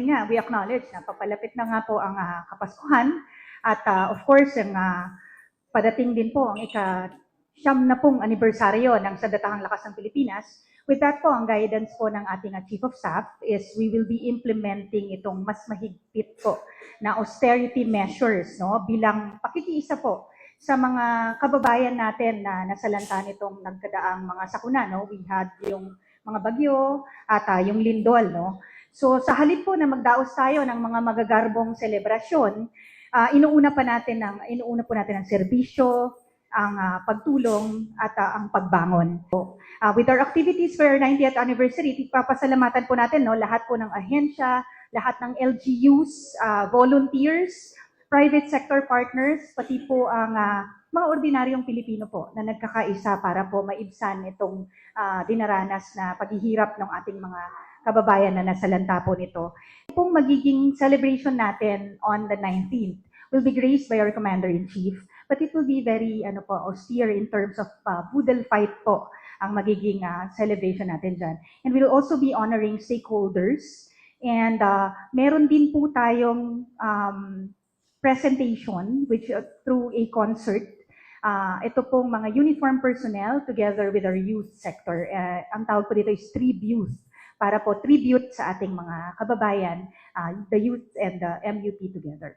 yun nga, we acknowledge na papalapit na nga po ang Kapaskuhan at of course, ang padating din po ang ika-siyam na pong anibersaryo ng Sandatahang Lakas ng Pilipinas. With that po, ang guidance po ng ating Chief of Staff is we will be implementing itong mas mahigpit po na austerity measures, no, bilang pakikiisa po sa mga kababayan natin na nasalanta nitong nagkadaang mga sakuna. No? We had yung mga bagyo at yung lindol. No? So sa halip po na magdaos tayo ng mga magagarbong selebrasyon, inuuna po natin ang serbisyo, ang pagtulong at ang pagbangon. With our activities for our 90th anniversary, ipapasalamatan po natin lahat po ng ahensya, lahat ng LGUs, volunteers, private sector partners, pati po ang mga ordinaryong Pilipino po na nagkakaisa para po maibsan itong dinaranas na paghihirap ng ating mga kababayan na nasalanta po nito. Pong magiging celebration natin on the 19th will be graced by our Commander-in-Chief, but it will be very austere in terms of boodle fight po ang magiging celebration natin dyan. And we'll also be honoring stakeholders, and meron din po tayong presentation which through a concert. Ito pong mga uniform personnel together with our youth sector. Ang tawag po dito is Tribute, para po tribute sa ating mga kababayan, the youth and the MUP together.